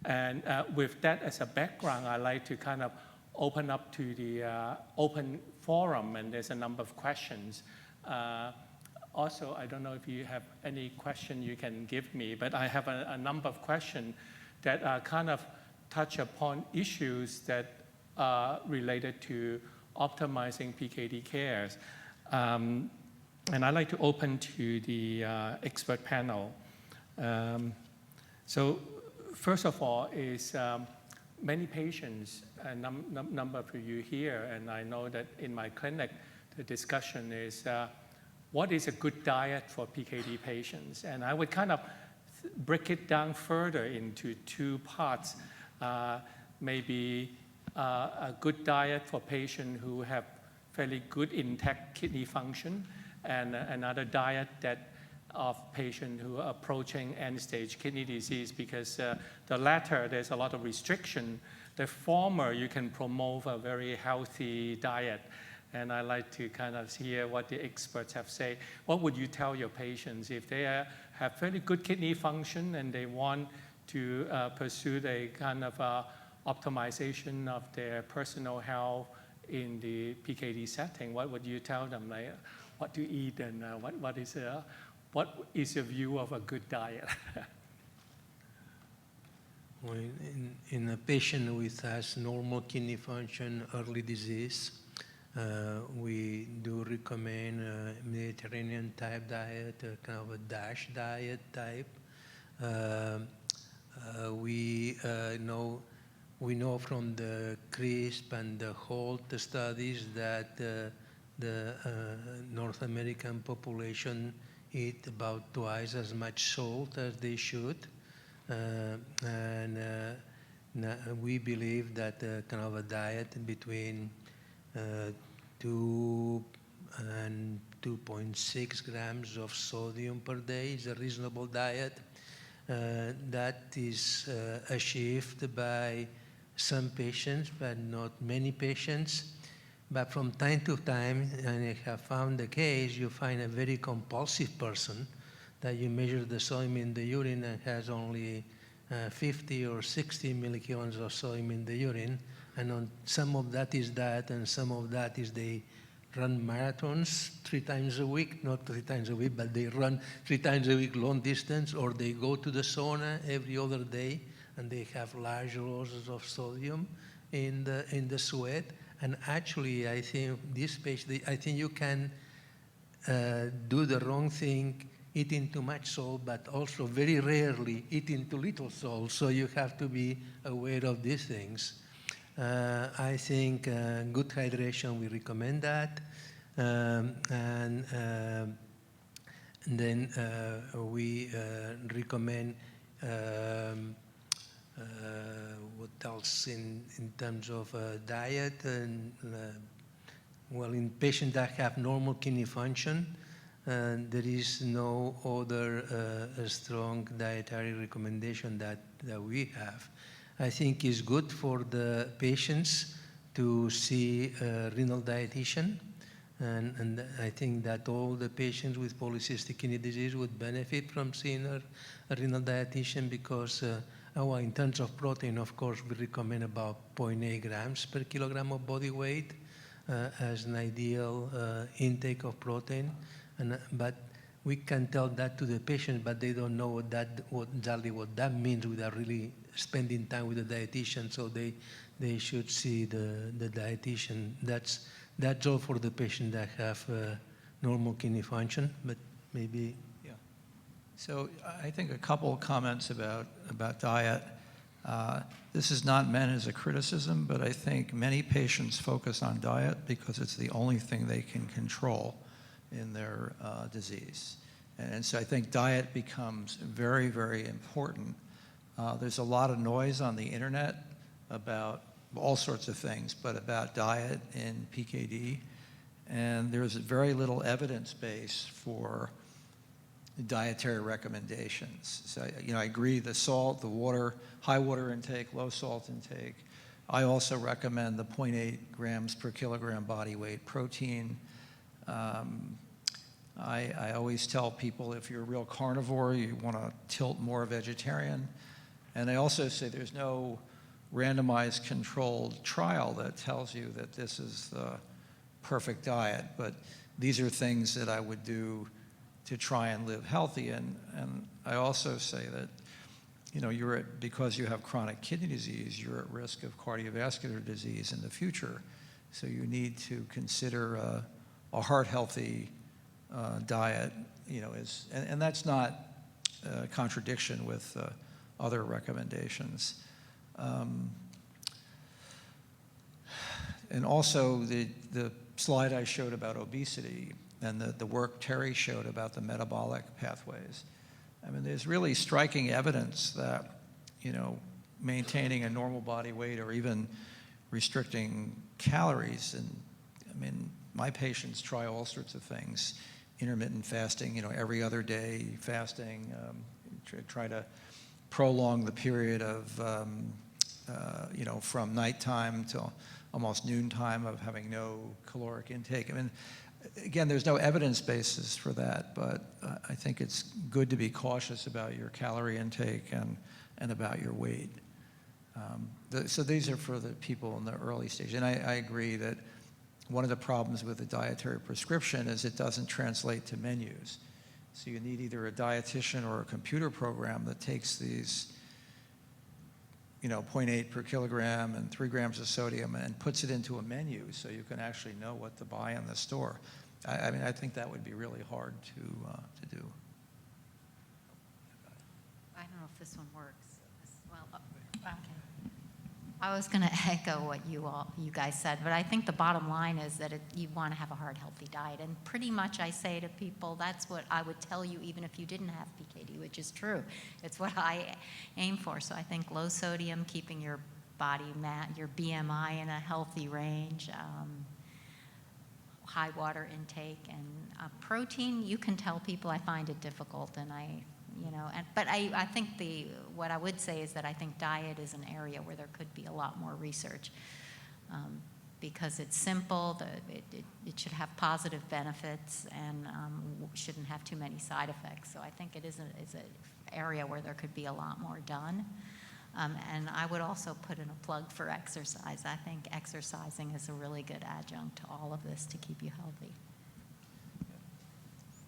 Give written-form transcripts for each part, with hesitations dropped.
And with that as a background, I like to kind of open up to the open forum, and there's a number of questions. Also, I don't know if you have any question you can give me, but I have a number of questions that kind of touch upon issues that are related to optimizing PKD cares. And I'd like to open to the expert panel. So first of all is many patients, a number of you here, and I know that in my clinic, the discussion is what is a good diet for PKD patients? And I would kind of break it down further into two parts. Maybe a good diet for patients who have fairly good intact kidney function, and another diet that of patients who are approaching end-stage kidney disease, because the latter, there's a lot of restriction. The former, you can promote a very healthy diet. And I like to kind of hear what the experts have said. What would you tell your patients if they have fairly good kidney function and they want to pursue the kind of optimization of their personal health in the PKD setting? What would you tell them, like, what to eat and what is your view of a good diet? Well, in a patient with has normal kidney function, early disease, we do recommend a Mediterranean type diet, kind of a DASH diet type. We know from the CRISP and the HOLT studies that the North American population eat about twice as much salt as they should. We believe that kind of a diet between 2 and 2.6 grams of sodium per day is a reasonable diet. That is achieved by some patients, but not many patients. But from time to time, and I have found the case, you find a very compulsive person that you measure the sodium in the urine and has only 50 or 60 millikilograms of sodium in the urine. And on some of that is that, and some of that is they run marathons 3 times a week, not 3 times a week, but they run 3 times a week long distance, or they go to the sauna every other day, and they have large doses of sodium in the sweat. And actually, I think this patient, I think you can do the wrong thing, eating too much salt, but also very rarely eating too little salt. So you have to be aware of these things. I think good hydration, we recommend that. Then we recommend what else in terms of diet? And well, in patients that have normal kidney function, there is no other strong dietary recommendation that we have. I think it's good for the patients to see a renal dietitian, and I think that all the patients with polycystic kidney disease would benefit from seeing a renal dietitian, because in terms of protein, of course, we recommend about 0.8 grams per kilogram of body weight as an ideal intake of protein. But we can tell that to the patient, but they don't know exactly what that means without really spending time with the dietitian. So they should see the dietitian. That's all for the patient that have normal kidney function, but maybe. Yeah. So I think a couple of comments about diet. This is not meant as a criticism, but I think many patients focus on diet because it's the only thing they can control in their disease. And so I think diet becomes very, very important. There's a lot of noise on the internet about all sorts of things, but about diet in PKD. And there's very little evidence base for dietary recommendations. So, I agree, the salt, the water, high water intake, low salt intake. I also recommend the 0.8 grams per kilogram body weight protein. I always tell people, if you're a real carnivore, you want to tilt more vegetarian. And they also say there's no randomized controlled trial that tells you that this is the perfect diet, but these are things that I would do to try and live healthy. And I also say that, you know, because you have chronic kidney disease, you're at risk of cardiovascular disease in the future. So you need to consider a heart-healthy diet, you know, and that's not a contradiction with other recommendations. And also the slide I showed about obesity and the work Terry showed about the metabolic pathways. I mean, there's really striking evidence that, you know, maintaining a normal body weight or even restricting calories, and I mean, my patients try all sorts of things, intermittent fasting, you know, every other day fasting, try to prolong the period of, you know, from nighttime till almost noontime of having no caloric intake. I mean, again, there's no evidence basis for that, but I think it's good to be cautious about your calorie intake and about your weight. So these are for the people in the early stage. And I agree that one of the problems with the dietary prescription is it doesn't translate to menus. So you need either a dietitian or a computer program that takes these, you know, 0.8 per kilogram and 3 grams of sodium and puts it into a menu so you can actually know what to buy in the store. I mean, I think that would be really hard to do. I don't know if this one works. Well, okay. I was going to echo what you guys said, but I think the bottom line is that you want to have a heart healthy diet, and pretty much I say to people that's what I would tell you even if you didn't have PKD, which is true. It's what I aim for. So I think low sodium, keeping your body your BMI in a healthy range, high water intake, and protein. You can tell people I find it difficult, and but I think what I would say is that I think diet is an area where there could be a lot more research because it's simple, it should have positive benefits, and shouldn't have too many side effects. So I think it is an area where there could be a lot more done. And I would also put in a plug for exercise. I think exercising is a really good adjunct to all of this to keep you healthy.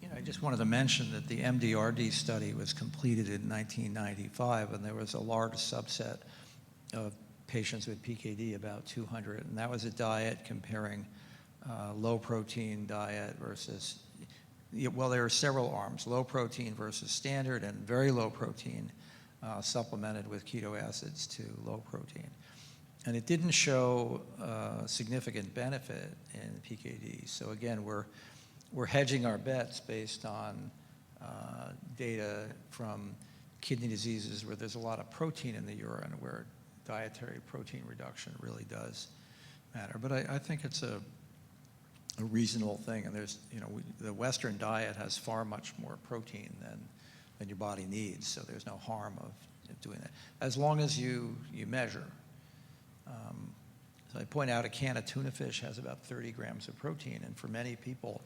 You know, I just wanted to mention that the MDRD study was completed in 1995, and there was a large subset of patients with PKD, about 200, and that was a diet comparing low-protein diet versus, well, there are several arms, low-protein versus standard, and very low-protein supplemented with keto acids to low-protein. And it didn't show significant benefit in PKD. So again, we're hedging our bets based on data from kidney diseases where there's a lot of protein in the urine, where dietary protein reduction really does matter. But I think it's a reasonable thing. And there's, you know, the Western diet has far much more protein than your body needs, so there's no harm of doing that, as long as you measure. So I point out a can of tuna fish has about 30 grams of protein, and for many people,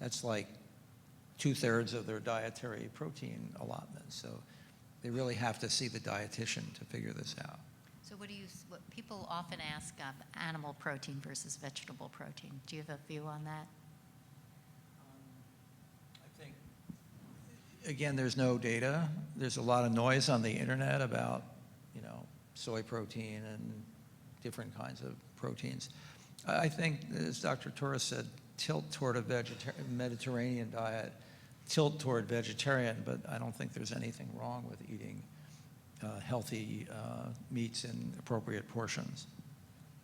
that's like 2/3 of their dietary protein allotment. So they really have to see the dietitian to figure this out. So what people often ask animal protein versus vegetable protein. Do you have a view on that? I think, again, there's no data. There's a lot of noise on the internet about, you know, soy protein and different kinds of proteins. I think, as Dr. Torres said, tilt toward a Mediterranean diet, tilt toward vegetarian, but I don't think there's anything wrong with eating healthy meats in appropriate portions.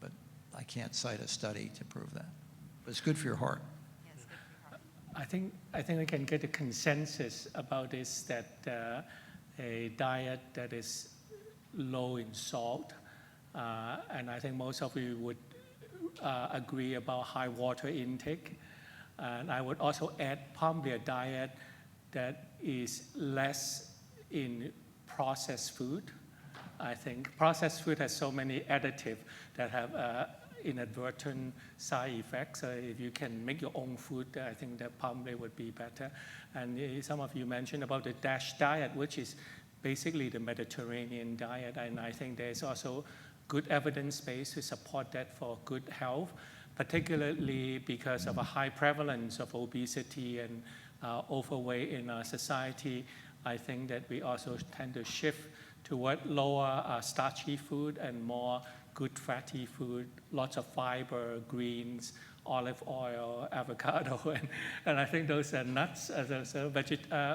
But I can't cite a study to prove that. But it's good for your heart. Yes, good for your heart. I think we can get a consensus about this, that a diet that is low in salt, and I think most of you would agree about high water intake. And I would also add probably a diet that is less in processed food. I think processed food has so many additives that have inadvertent side effects. So if you can make your own food, I think that probably would be better. And some of you mentioned about the DASH diet, which is basically the Mediterranean diet. And I think there's also good evidence base to support that for good health, particularly because of a high prevalence of obesity and overweight in our society. I think that we also tend to shift toward lower starchy food and more good fatty food, lots of fiber, greens, olive oil, avocado, and I think those are nuts. So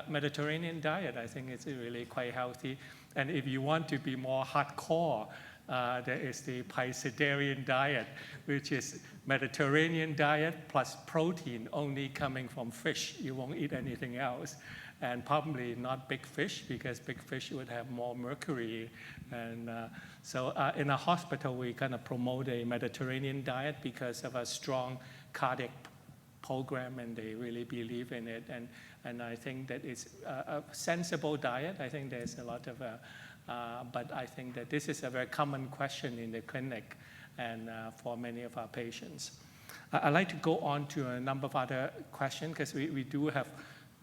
Mediterranean diet, I think it's really quite healthy. And if you want to be more hardcore, there is the Piscitarian diet, which is Mediterranean diet plus protein only coming from fish. You won't eat anything else. And probably not big fish, because big fish would have more mercury. And so in a hospital, we kind of promote a Mediterranean diet because of a strong cardiac program, and they really believe in it. And I think that it's a sensible diet. I think there's a lot of, but I think that this is a very common question in the clinic and for many of our patients. I'd like to go on to a number of other questions, because we do have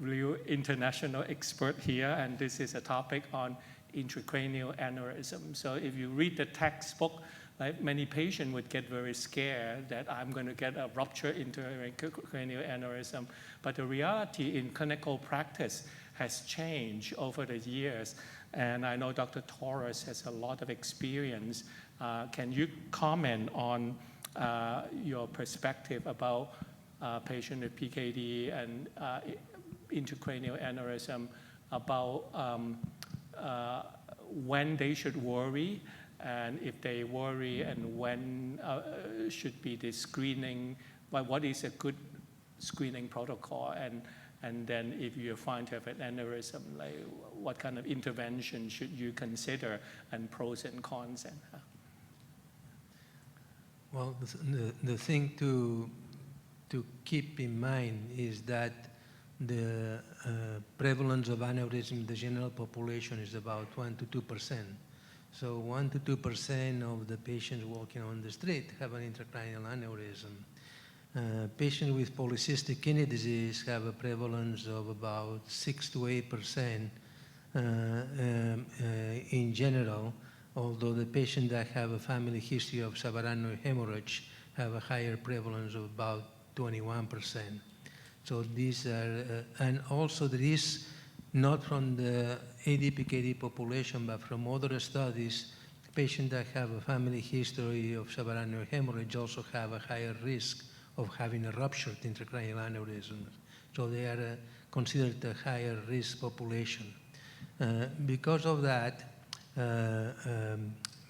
real international expert here, and this is a topic on intracranial aneurysm. So if you read the textbook, like many patients would get very scared that I'm going to get a ruptured intracranial aneurysm. But the reality in clinical practice has changed over the years. And I know Dr. Torres has a lot of experience. Can you comment on your perspective about patients with PKD and intracranial aneurysm, about when they should worry, and if they worry, and when should be the screening, what is a good screening protocol, and then if you find to have an aneurysm, like what kind of intervention should you consider, and pros and cons? And, Well, the thing to keep in mind is that the prevalence of aneurysm in the general population is about 1 to 2%. So 1 to 2% of the patients walking on the street have an intracranial aneurysm. Patients with polycystic kidney disease have a prevalence of about 6 to 8% in general, although the patients that have a family history of subarachnoid hemorrhage have a higher prevalence of about 21%. So these are, and also there is, not from the ADPKD population, but from other studies, patients that have a family history of subarachnoid hemorrhage also have a higher risk of having a ruptured intracranial aneurysm. So they are considered a higher risk population. Because of that,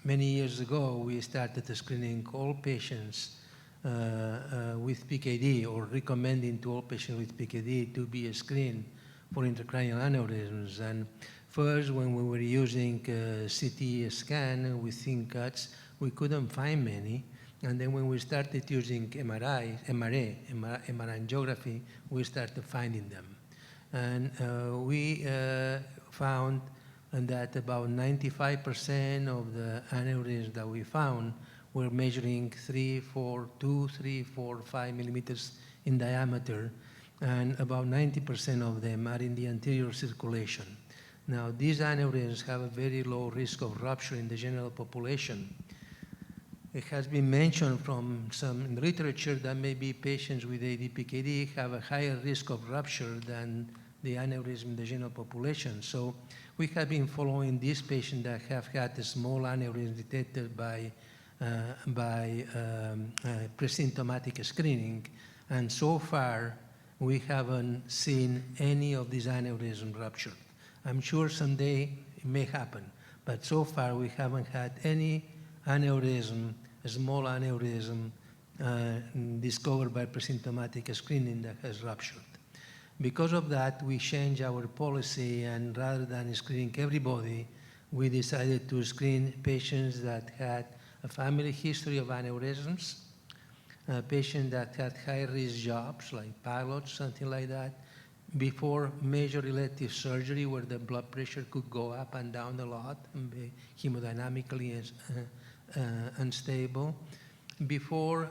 many years ago, we started screening all patients with PKD, or recommending to all patients with PKD to be screened for intracranial aneurysms. And first, when we were using CT scan with thin cuts, we couldn't find many. And then when we started using MRI angiography, we started finding them. And we found that about 95% of the aneurysms that we found were measuring 2, 3, 4, 5 millimeters in diameter, and about 90% of them are in the anterior circulation. Now, these aneurysms have a very low risk of rupture in the general population. It has been mentioned from some in the literature that maybe patients with ADPKD have a higher risk of rupture than the aneurysm in the general population. So we have been following these patients that have had a small aneurysm detected by pre-symptomatic screening, and so far we haven't seen any of these aneurysms ruptured. I'm sure someday it may happen, but so far we haven't had any aneurysm, a small aneurysm discovered by pre-symptomatic screening that has ruptured. Because of that, we changed our policy, and rather than screening everybody, we decided to screen patients that had a family history of aneurysms, patients that had high-risk jobs like pilots, something like that, before major elective surgery where the blood pressure could go up and down a lot and be hemodynamically unstable, before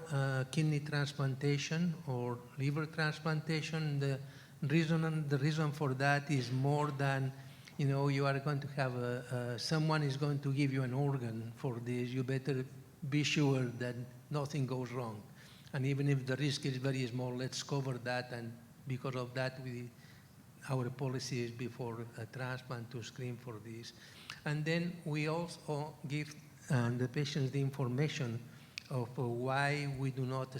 kidney transplantation or liver transplantation. The reason for that is more than you know, you are going to have someone is going to give you an organ for this, you better be sure that nothing goes wrong. And even if the risk is very small, let's cover that. And because of that, our policy is before a transplant to screen for this. And then we also give the patients the information of why we do not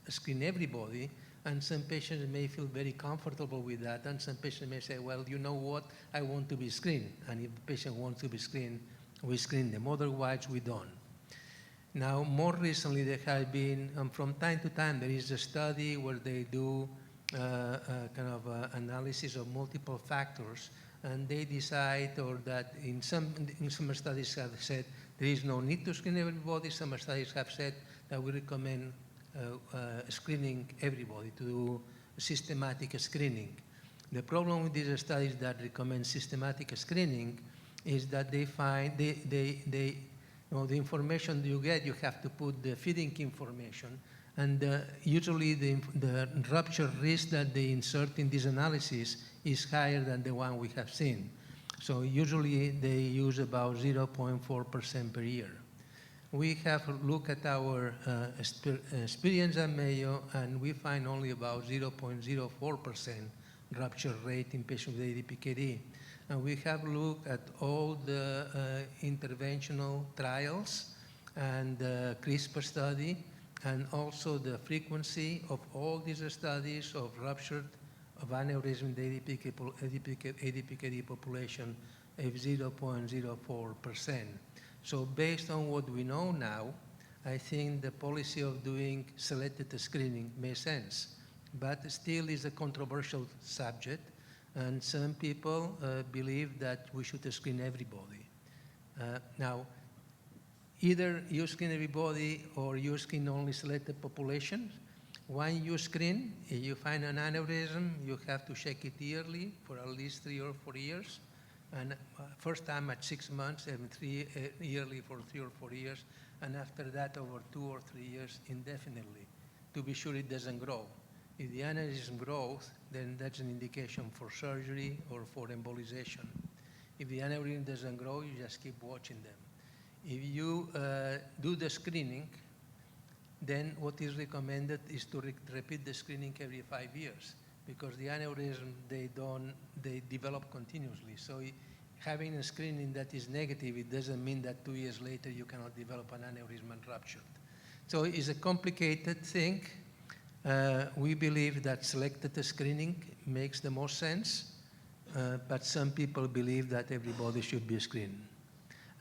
screen everybody. And some patients may feel very comfortable with that. And some patients may say, well, you know what, I want to be screened. And if the patient wants to be screened, we screen them. Otherwise, we don't. Now, more recently, there have been, from time to time, there is a study where they do kind of analysis of multiple factors, and they decide, or that in some studies have said there is no need to screen everybody. Some studies have said that we recommend screening everybody, to do systematic screening. The problem with these studies that recommend systematic screening is that they find you know, the information you get, you have to put the feeding information, and usually the rupture risk that they insert in this analysis is higher than the one we have seen. So usually they use about 0.4% per year. We have looked at our experience at Mayo, and we find only about 0.04% rupture rate in patients with ADPKD. And we have looked at all the interventional trials and the CRISPR study, and also the frequency of all these studies of rupture of aneurysm in the ADPKD population of 0.04%. So based on what we know now, I think the policy of doing selected screening makes sense, but still is a controversial subject, and some people believe that we should screen everybody. Now, either you screen everybody or you screen only selected populations. When you screen, if you find an aneurysm, you have to check it yearly for at least 3 or 4 years. And first time at 6 months, and yearly for 3 or 4 years, and after that over 2 or 3 years indefinitely, to be sure it doesn't grow. If the aneurysm grows, then that's an indication for surgery or for embolization. If the aneurysm doesn't grow, you just keep watching them. If you do the screening, then what is recommended is to repeat the screening every 5 years, because the aneurysm, they develop continuously. So having a screening that is negative, it doesn't mean that 2 years later you cannot develop an aneurysm and rupture. So it's a complicated thing. We believe that selected screening makes the most sense, but some people believe that everybody should be screened.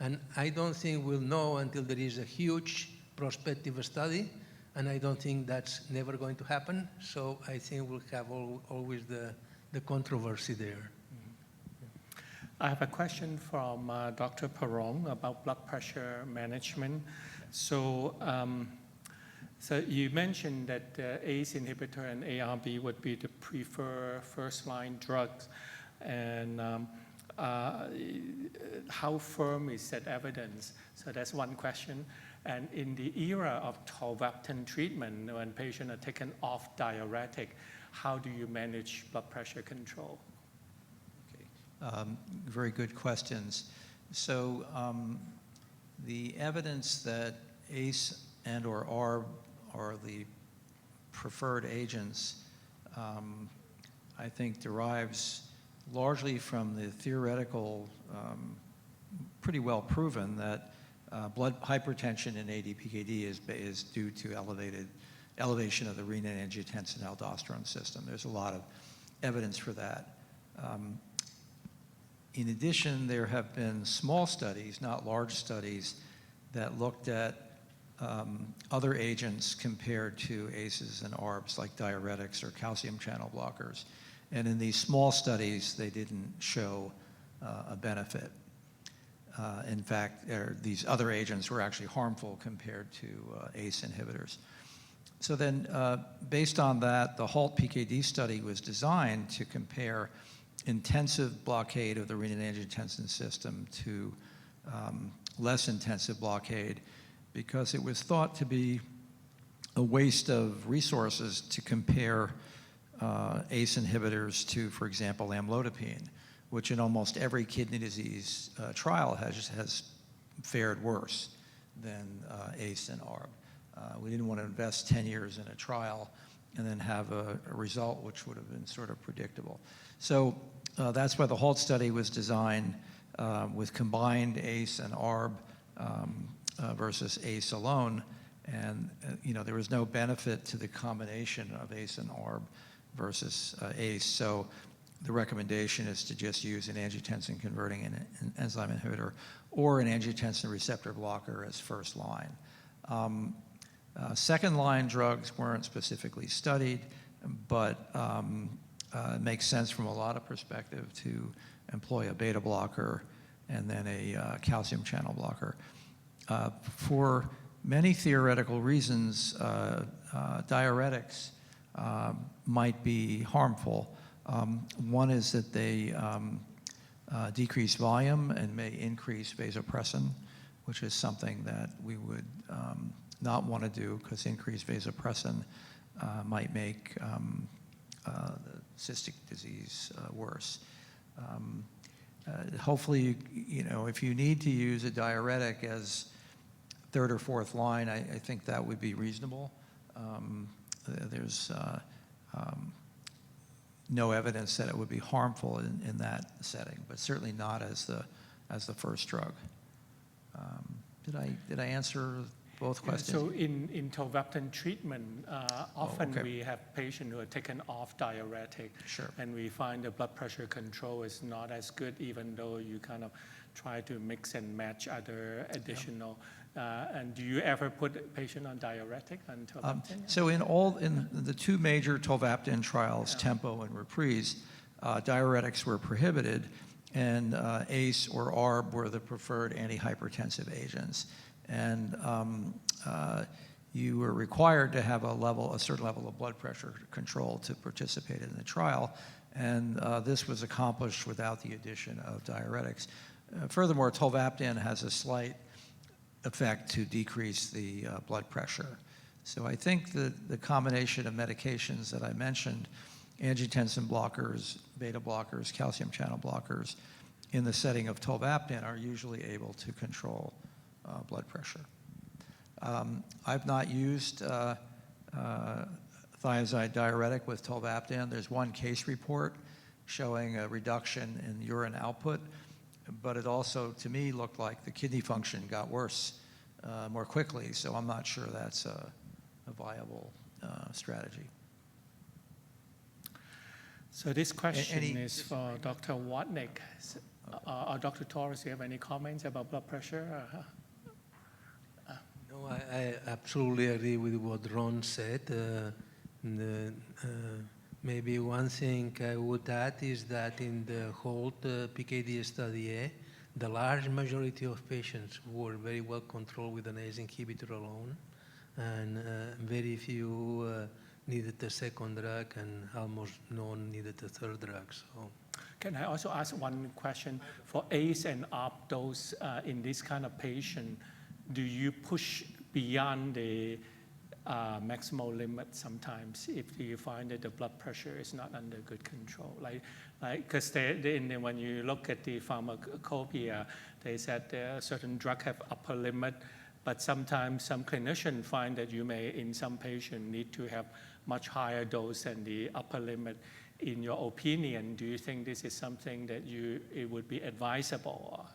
And I don't think we'll know until there is a huge prospective study, and I don't think that's never going to happen. So I think we'll have always the controversy there. I have a question from Dr. Perron about blood pressure management. So, so you mentioned that ACE inhibitor and ARB would be the preferred first-line drugs, and how firm is that evidence? So that's one question. And in the era of tolvaptan treatment, when patients are taken off diuretic, how do you manage blood pressure control? Very good questions. So the evidence that ACE and or ARB are the preferred agents, I think derives largely from the theoretical, pretty well proven that blood hypertension in ADPKD is due to elevation of the renin-angiotensin-aldosterone system. There's a lot of evidence for that. In addition, there have been small studies, not large studies, that looked at other agents compared to ACEs and ARBs, like diuretics or calcium channel blockers. And in these small studies, they didn't show a benefit. In fact, these other agents were actually harmful compared to ACE inhibitors. So then, based on that, the HALT-PKD study was designed to compare intensive blockade of the renin-angiotensin system to less intensive blockade, because it was thought to be a waste of resources to compare ACE inhibitors to, for example, amlodipine, which in almost every kidney disease trial has fared worse than ACE and ARB. We didn't want to invest 10 years in a trial and then have a result which would have been sort of predictable. So that's why the HALT study was designed with combined ACE and ARB versus ACE alone. And there was no benefit to the combination of ACE and ARB versus ACE. So the recommendation is to just use an angiotensin converting an enzyme inhibitor or an angiotensin receptor blocker as first line. Second line drugs weren't specifically studied, but it makes sense from a lot of perspective to employ a beta blocker and then a calcium channel blocker. For many theoretical reasons, diuretics might be harmful. One is that they decrease volume and may increase vasopressin, which is something that we would not want to do because increased vasopressin might make the cystic disease worse. Hopefully, if you need to use a diuretic as third or fourth line, I think that would be reasonable. There's no evidence that it would be harmful in that setting, but certainly not as the first drug. Did I answer both questions? So in tolvaptan treatment, often okay. we have patients who are taken off diuretic, Sure. and we find the blood pressure control is not as good, even though you kind of try to mix and match other additional. And do you ever put a patient on diuretic on tolvaptan? So in the two major tolvaptan trials, Tempo and Reprise, diuretics were prohibited, and ACE or ARB were the preferred antihypertensive agents. And you were required to have a certain level of blood pressure control to participate in the trial, and this was accomplished without the addition of diuretics. Furthermore, tolvaptan has a slight effect to decrease the blood pressure. So I think that the combination of medications that I mentioned, angiotensin blockers, beta blockers, calcium channel blockers, in the setting of tolvaptan are usually able to control blood pressure. I've not used thiazide diuretic with tolvaptan. There's one case report showing a reduction in urine output, but it also, to me, looked like the kidney function got worse more quickly, so I'm not sure that's a viable strategy. So this question is for Dr. Watnick. Dr. Torres, do you have any comments about blood pressure? No, I absolutely agree with what Ron said. Maybe one thing I would add is that in the HALT PKD study A, the large majority of patients were very well controlled with an ACE inhibitor alone, and very few needed a second drug, and almost none needed a third drug. So, can I also ask one question? For ACE and ARB dose in this kind of patient, do you push beyond the maximal limit sometimes if you find that the blood pressure is not under good control? Because when you look at the pharmacopoeia, they said certain drugs have upper limit, but sometimes some clinicians find that you may, in some patients, need to have much higher dose than the upper limit. In your opinion, do you think this is something that it would be advisable,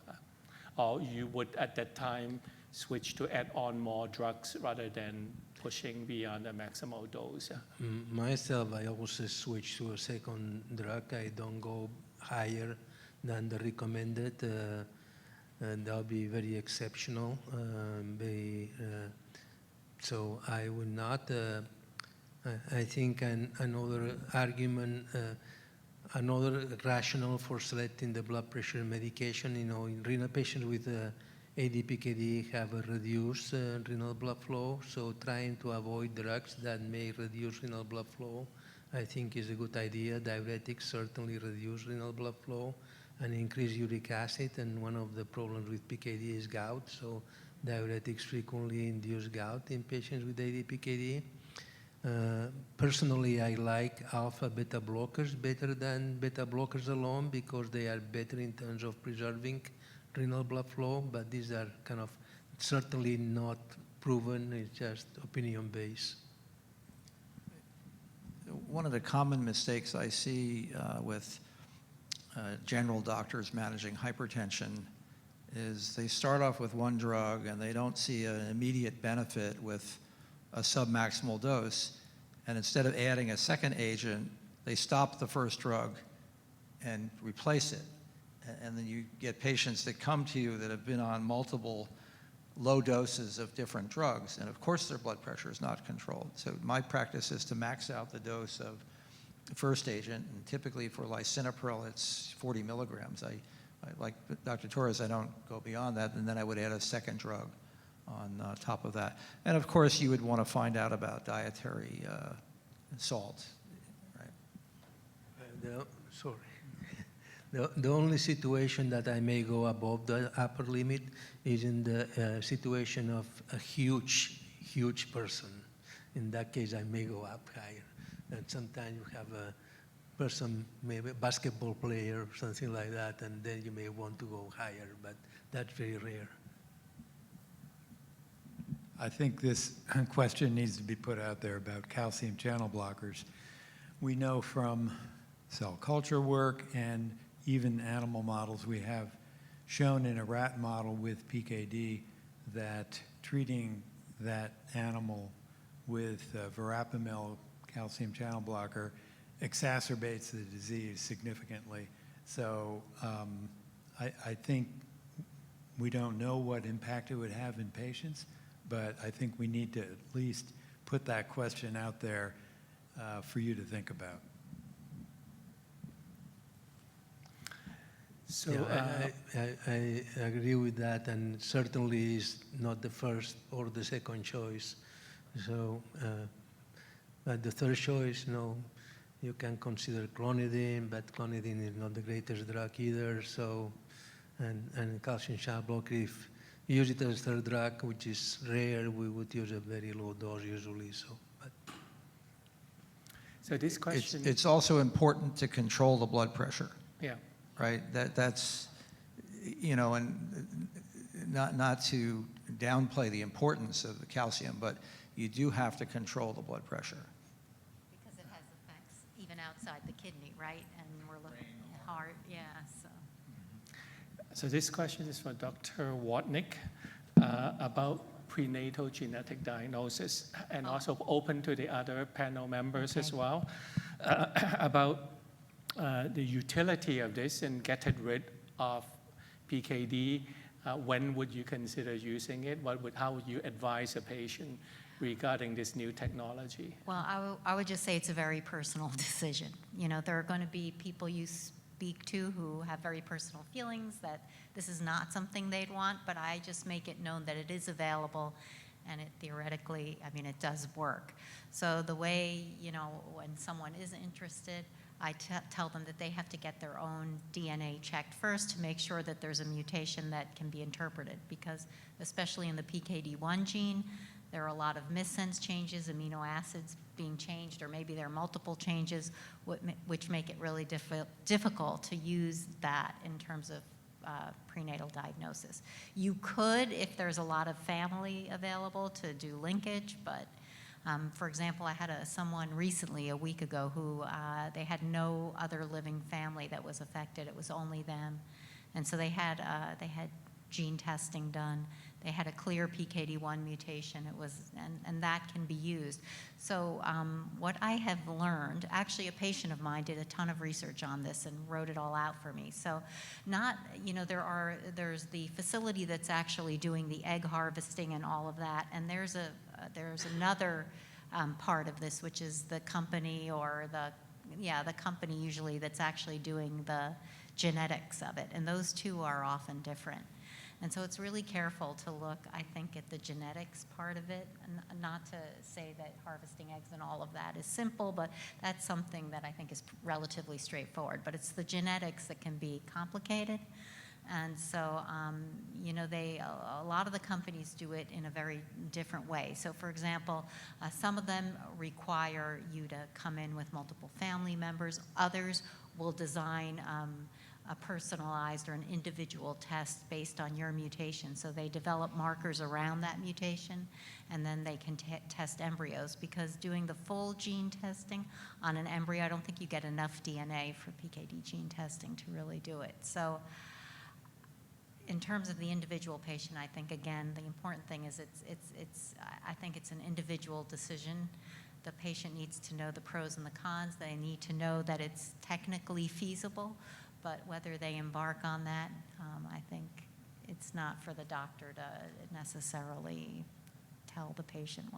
or you would at that time switch to add on more drugs rather than pushing beyond the maximal dose? Myself, I also switch to a second drug. I don't go higher than the recommended, and that would be very exceptional. So I would not. I think another argument, another rationale for selecting the blood pressure medication, in renal patients with ADPKD have a reduced renal blood flow, so trying to avoid drugs that may reduce renal blood flow, I think is a good idea. Diuretics certainly reduce renal blood flow and increase uric acid, and one of the problems with PKD is gout, so diuretics frequently induce gout in patients with ADPKD. Personally, I like alpha beta blockers better than beta blockers alone because they are better in terms of preserving renal blood flow, but these are kind of certainly not proven, it's just opinion based. One of the common mistakes I see with general doctors managing hypertension is they start off with one drug and they don't see an immediate benefit with a submaximal dose, and instead of adding a second agent, they stop the first drug and replace it. And then you get patients that come to you that have been on multiple low doses of different drugs, and of course their blood pressure is not controlled. So my practice is to max out the dose of the first agent, and typically for lisinopril it's 40 milligrams. I like Dr. Torres, I don't go beyond that, and then I would add a second drug on top of that. And of course you would want to find out about dietary salt, right? Sorry. The only situation that I may go above the upper limit is in the situation of a huge person. In that case, I may go up higher. And sometimes you have a person, maybe a basketball player or something like that, and then you may want to go higher, but that's very rare. I think this question needs to be put out there about calcium channel blockers. We know from cell culture work and even animal models, we have shown in a rat model with PKD that treating that animal with verapamil calcium channel blocker exacerbates the disease significantly. So I think we don't know what impact it would have in patients, but I think we need to at least put that question out there for you to think about. So Yeah, I agree with that, and certainly is not the first or the second choice. So, but the third choice, you can consider clonidine, but clonidine is not the greatest drug either. So, and calcium channel blocker, if you use it as third drug, which is rare, we would use a very low dose usually. so this question, It's also important to control the blood pressure. yeah. Right? That's, and not to downplay the importance of the calcium, but you do have to control the blood pressure. Because it has effects even outside the kidney, right? And we're looking at heart, yeah, so. So this question is for Dr. Watnick about prenatal genetic diagnosis, and also open to the other panel members as well, about the utility of this in getting rid of PKD. When would you consider using it? How would you advise a patient regarding this new technology? Well, I would just say it's a very personal decision. There are going to be people you speak to who have very personal feelings that this is not something they'd want, but I just make it known that it is available, and it theoretically, it does work. So the way, when someone is interested, I tell them that they have to get their own DNA checked first to make sure that there's a mutation that can be interpreted, because especially in the PKD1 gene, there are a lot of missense changes, amino acids being changed, or maybe there are multiple changes which make it really difficult to use that in terms of prenatal diagnosis. You could, if there's a lot of family available, to do linkage, but for example, I had someone recently, a week ago, who they had no other living family that was affected. It was only them. And so they had gene testing done. They had a clear PKD1 mutation. And that can be used. So what I have learned, actually a patient of mine did a ton of research on this and wrote it all out for me. So there's the facility that's actually doing the egg harvesting and all of that. And there's another part of this, which is the company the company usually that's actually doing the genetics of it. And those two are often different. And so it's really careful to look, I think, at the genetics part of it, and not to say that harvesting eggs and all of that is simple, but that's something that I think is relatively straightforward. But it's the genetics that can be complicated. And so, a lot of the companies do it in a very different way. So, for example, some of them require you to come in with multiple family members. Others will design a personalized or an individual test based on your mutation. So they develop markers around that mutation, and then they can test embryos, because doing the full gene testing on an embryo, I don't think you get enough DNA for PKD gene testing to really do it. So in terms of the individual patient, I think, again, the important thing is I think it's an individual decision. The patient needs to know the pros and the cons. They need to know that it's technically feasible, but whether they embark on that, I think it's not for the doctor to necessarily tell the patient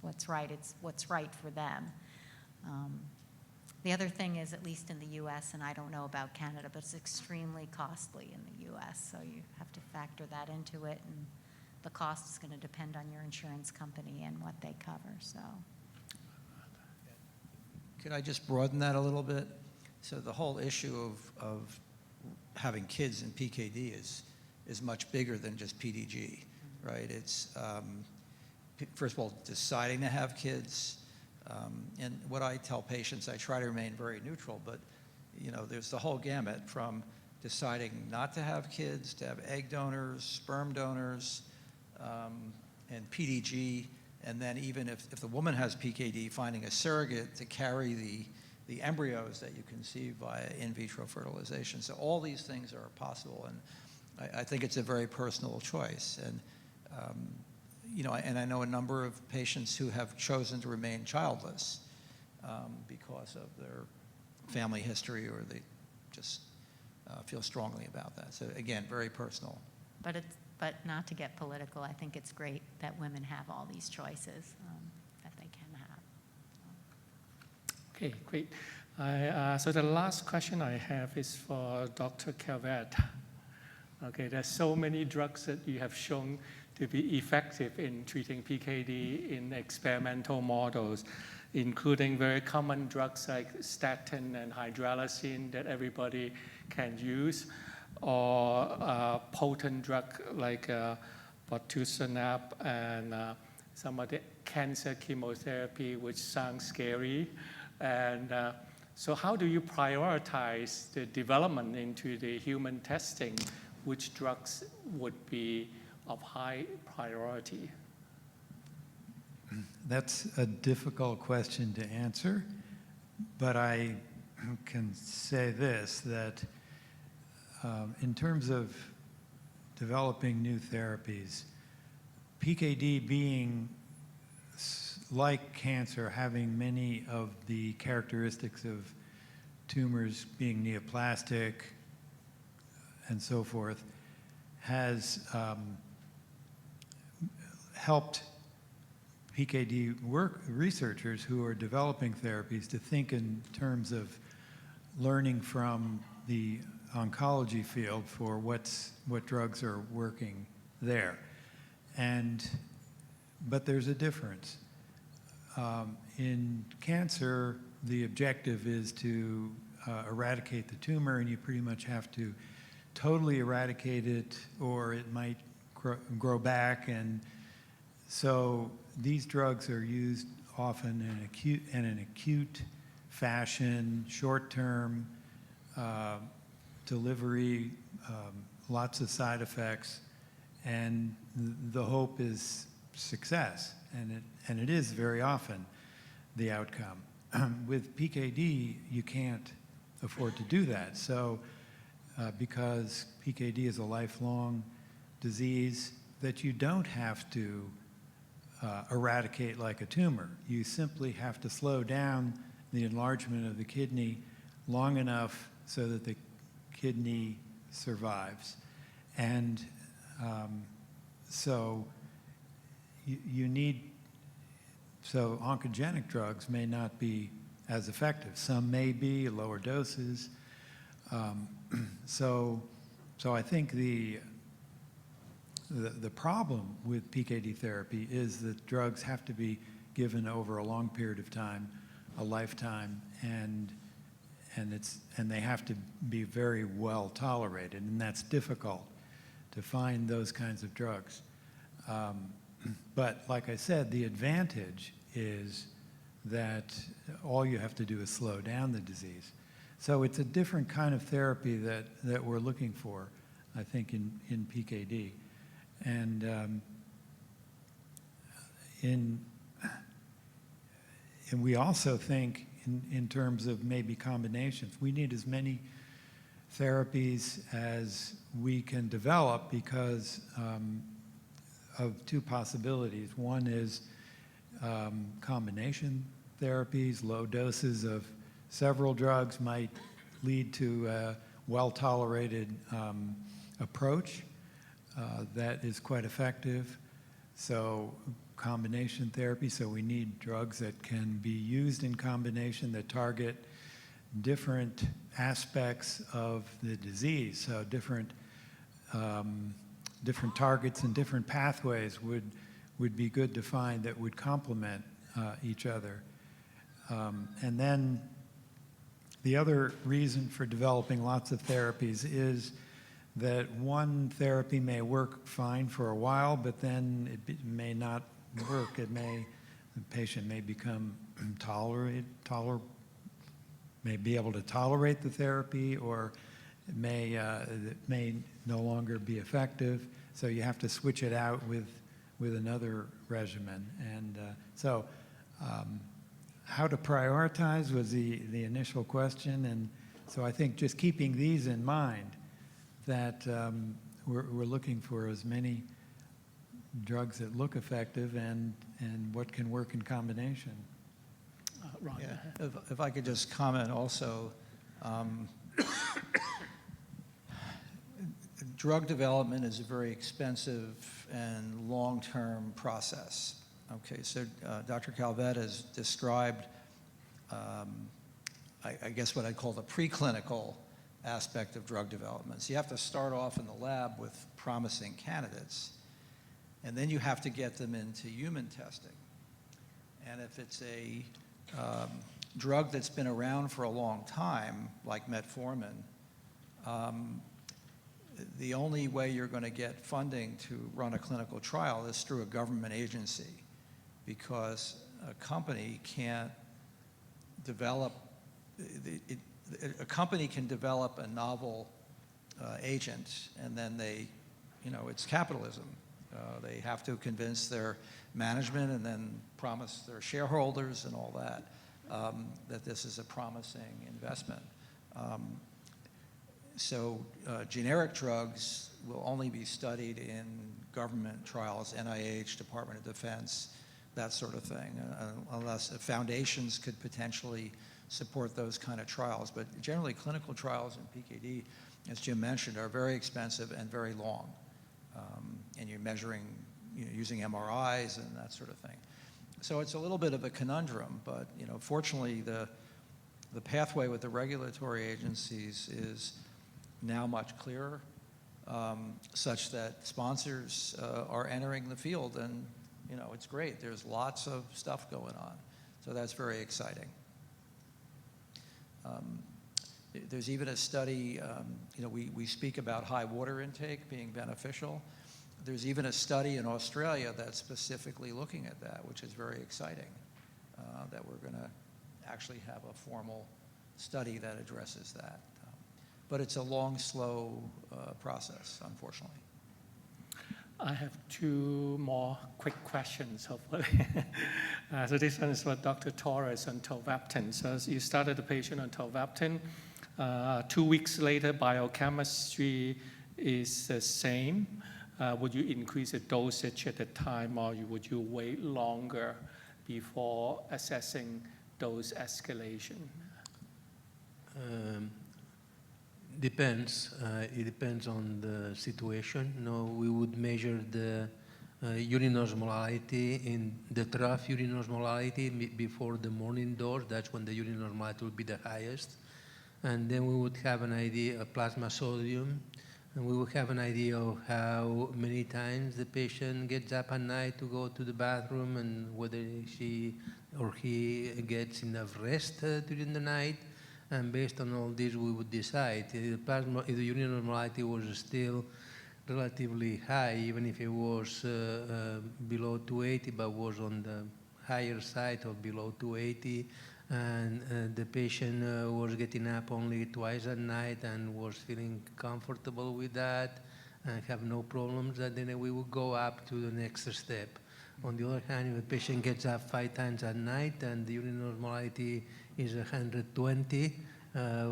what's right. It's what's right for them. The other thing is, at least in the U.S., and I don't know about Canada, but it's extremely costly in the U.S., so you have to factor that into it, and the cost is going to depend on your insurance company and what they cover. So, could I just broaden that a little bit? So the whole issue of having kids in PKD is much bigger than just PDG, right? It's, first of all, deciding to have kids. And what I tell patients, I try to remain very neutral, but there's the whole gamut from deciding not to have kids, to have egg donors, sperm donors, and PDG, and then even if the woman has PKD, finding a surrogate to carry the embryos that you conceive via in vitro fertilization. So all these things are possible, and I think it's a very personal choice. And and I know a number of patients who have chosen to remain childless because of their family history, or they just feel strongly about that. So again, very personal. But not to get political, I think it's great that women have all these choices that they can have. Okay, great. So the last question I have is for Dr. Calvert. Okay, there's so many drugs that you have shown to be effective in treating PKD in experimental models, including very common drugs like statin and hydralazine that everybody can use, or a potent drug like botulinum and some of the cancer chemotherapy, which sounds scary. And so how do you prioritize the development into the human testing? Which drugs would be of high priority? That's a difficult question to answer, but I can say this, that in terms of developing new therapies, PKD being like cancer, having many of the characteristics of tumors being neoplastic and so forth, has helped PKD researchers who are developing therapies to think in terms of learning from the oncology field for what drugs are working there. But there's a difference. In cancer, the objective is to eradicate the tumor, and you pretty much have to totally eradicate it, or it might grow back. And so these drugs are used often in an acute fashion, short-term delivery, lots of side effects, and the hope is success, and it is very often the outcome. With PKD, you can't afford to do that. So because PKD is a lifelong disease that you don't have to eradicate like a tumor. You simply have to slow down the enlargement of the kidney long enough so that the kidney survives. And so oncogenic drugs may not be as effective. Some may be lower doses. So I think the problem with PKD therapy is that drugs have to be given over a long period of time, a lifetime, and and they have to be very well tolerated, and that's difficult to find those kinds of drugs. But like I said, the advantage is that all you have to do is slow down the disease. So it's a different kind of therapy that we're looking for, I think, in PKD. And we also think in terms of maybe combinations. We need as many therapies as we can develop because of two possibilities. One is combination therapies. Low doses of several drugs might lead to a well-tolerated approach that is quite effective. So combination therapy, so we need drugs that can be used in combination that target different aspects of the disease. So different targets and different pathways would be good to find that would complement each other. And then the other reason for developing lots of therapies is that one therapy may work fine for a while, but then it may not work. The patient may become may be able to tolerate the therapy, or it may no longer be effective. So you have to switch it out with another regimen. And so how to prioritize was the initial question. And so I think just keeping these in mind, that we're looking for as many drugs that look effective and what can work in combination. Ron. Yeah, if I could just comment also, drug development is a very expensive and long-term process. Okay, so Dr. Calvert has described, I guess what I call the preclinical aspect of drug development. So you have to start off in the lab with promising candidates, and then you have to get them into human testing. And if it's a drug that's been around for a long time, like metformin, the only way you're going to get funding to run a clinical trial is through a government agency, because a company can't develop, a company can develop a novel agent, and then it's capitalism. They have to convince their management and then promise their shareholders and all that that this is a promising investment. So generic drugs will only be studied in government trials, NIH, Department of Defense, that sort of thing, unless foundations could potentially support those kind of trials. But generally, clinical trials in PKD, as Jim mentioned, are very expensive and very long. And you're measuring, using MRIs and that sort of thing. So it's a little bit of a conundrum, but fortunately, the pathway with the regulatory agencies is now much clearer, such that sponsors are entering the field, and it's great. There's lots of stuff going on, so that's very exciting. There's even a study, we speak about high water intake being beneficial. There's even a study in Australia that's specifically looking at that, which is very exciting, that we're going to actually have a formal study that addresses that. But it's a long, slow process, unfortunately. I have two more quick questions, hopefully. So this one is for Dr. Torres on tolvaptan. So you started the patient on tolvaptan. 2 weeks later, biochemistry is the same. Would you increase the dosage at the time, or would you wait longer before assessing dose escalation? Depends. It depends on the situation. We would measure the urine osmolality in the trough urine osmolality before the morning dose. That's when the urine osmolality will be the highest. And then we would have an idea of plasma sodium, and we would have an idea of how many times the patient gets up at night to go to the bathroom, and whether she or he gets enough rest during the night. And based on all this, we would decide. If the urine normality was still relatively high, even if it was below 280, but was on the higher side of below 280, and the patient was getting up only twice at night and was feeling comfortable with that and have no problems, and then we would go up to the next step. On the other hand, if a patient gets up 5 times at night and the urine normality is 120,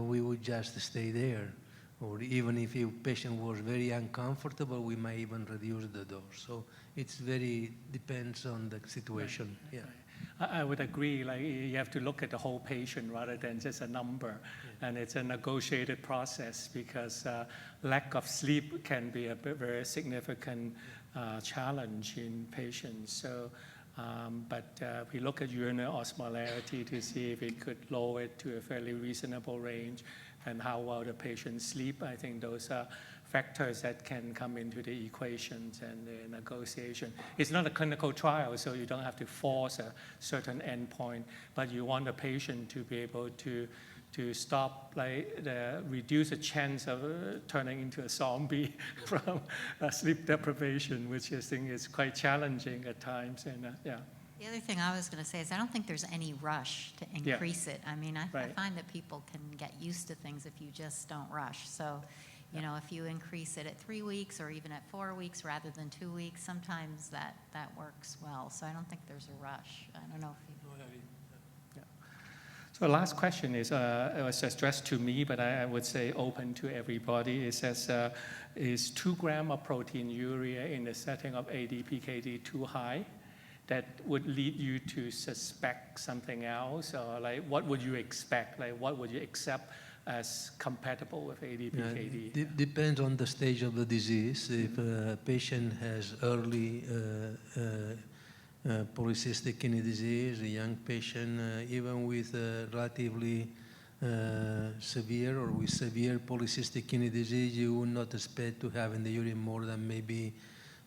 we would just stay there. Or even if a patient was very uncomfortable, we might even reduce the dose. So it's very depends on the situation. Right, yeah. Right. I would agree. Like you have to look at the whole patient rather than just a number, and it's a negotiated process because lack of sleep can be a very significant challenge in patients. So, but we look at urinary osmolarity to see if it could lower it to a fairly reasonable range, and how well the patient sleep. I think those are factors that can come into the equations and the negotiation. It's not a clinical trial, so you don't have to force a certain endpoint, but you want the patient to be able to stop, reduce the chance of turning into a zombie from sleep deprivation, which I think is quite challenging at times. And yeah. The other thing I was going to say is I don't think there's any rush to increase it. I mean, I find that people can get used to things if you just don't rush. So, you know, if you increase it at 3 weeks or even at 4 weeks rather than 2 weeks, sometimes that works well. So I don't think there's a rush. I don't know if you... So the last question is, it was addressed to me, but I would say open to everybody. It says, is 2 grams of proteinuria in the setting of ADPKD too high? That would lead you to suspect something else? Or like, what would you expect? Like, what would you accept as compatible with ADPKD? Depends on the stage of the disease. If a patient has early polycystic kidney disease, a young patient, even with relatively severe or with severe polycystic kidney disease, you would not expect to have in the urine more than maybe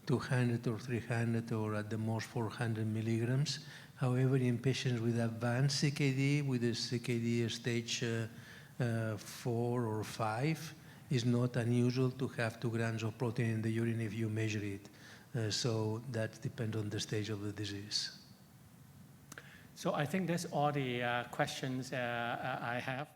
200 or 300 or at the most 400 milligrams. However, in patients with advanced CKD, with a CKD stage 4 or 5, it's not unusual to have 2 grams of protein in the urine if you measure it. So that depends on the stage of the disease. So I think that's all the questions I have.